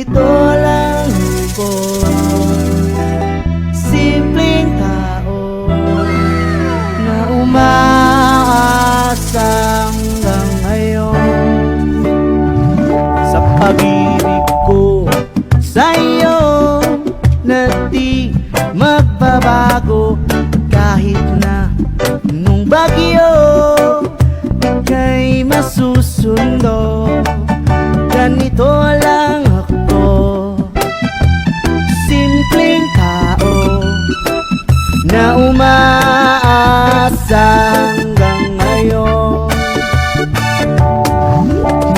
Ganito lang ko, simpleng tao na umaasa hanggang ngayon. Sa pag-ibig ko sa'yo na di magbabago, kahit na nung bagyo ika'y masusundo. Ganito lang ako, simpleng tao na umaasa hanggang ngayon.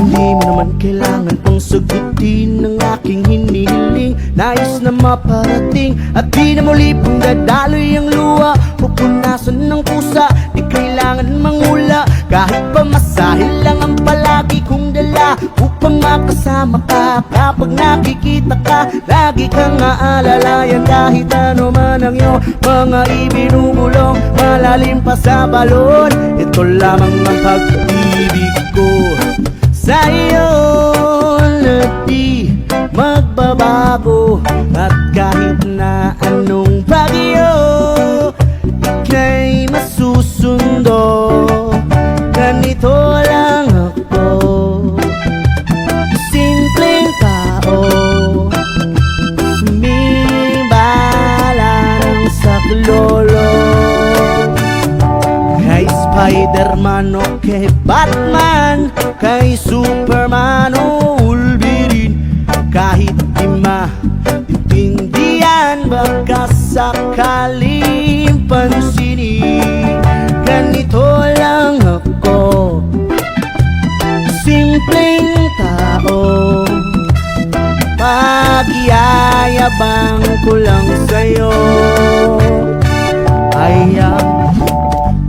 Hindi mo naman kailangan pang sagutin ng aking hinihiling. Nais na maparating at di na muli pang dadaloy ang luha. Pupunasan ng pusa, di kailangan mangula. Kahit pa masahil lang ang palagi kong dala, upang makasama ka kapag nakikita ka. Lagi kang aalalayan kahit ano man ang iyong mga ibinubulong. Malalim pa sa balon, ito lamang ang pag-ibig ko sa'yo na di magbabago. At kahit na anong bagyo ika'y masusundo. Ganito lang ako, simpleng tao, humibala ng saklolo. Kay Spider-Man o kay Batman, kay Superman o Wolverine, kahit di maintindihan baka sakaling pansinin. Ganito lang ako, simpleng tao, pag-iayabang ko lang sa'yo. Ayang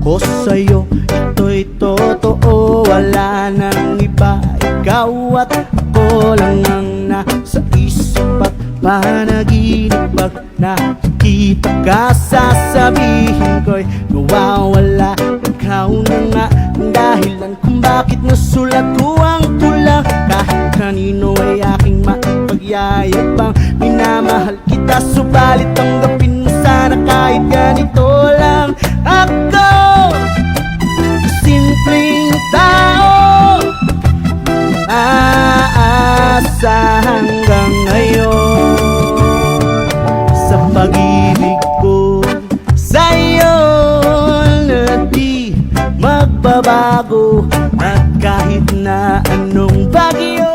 ko sa'yo, ito'y totoo, wala nang iba. Ikaw at ako lang ang nasa isip at panaginip. Pag nakita ka, sasabihin ko'y nawawala. Ikaw na nga ang dahilan kung bakit nasulat ko ang tula. Kahit kanino ay aking mapagyayabang, minamahal kita, subalit tanggapin mo sana kahit ganito lang ako. Simpleng tao, aasa hanggang ngayon. Sa pag-ibig ko sa'yo na di magbabago, at kahit na anong bagyo.